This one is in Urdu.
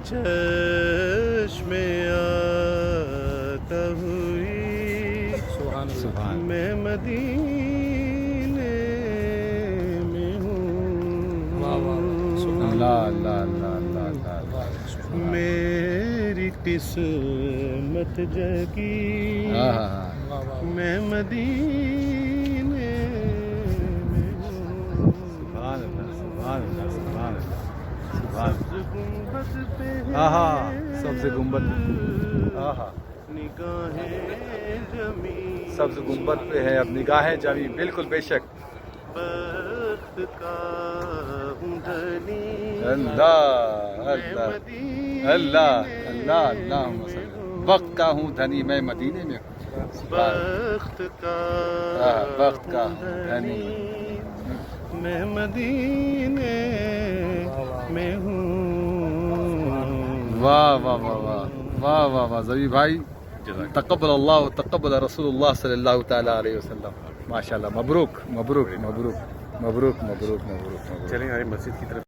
چشم آتا ہوئی سبحان میں مدینے میں ہوں اللہ اللہ اللہ اللہ اللہ میری قسمت جگی میں مدینے میں ہوں سبحان اللہ سبحان اللہ سبحان اللہ سبز گنبد پہ ہے آہا سبز گنبد آہا نگاہیں جمی سبز گنبد پہ ہے اب نگاہیں جمی بالکل بے شک بخت کا ہوں دھنی اللہ میں اللہ مدینے اللہ اللہ اللہ وقت کا ہوں دھنی میں مدینے میں ہوں سبحان بخت کا وقت کا ہوں دھنی میں مدینے میں ہوں واہ واہ واہ واہ واہ واہ واہ زبی بھائی تقبل اللہ و تقبل رسول اللہ صلی اللہ تعالی علیہ وسلم ماشاء اللہ مبروک مبروک مبروک مبروک مبروک مبروک چلیں ہماری مسجد کی طرف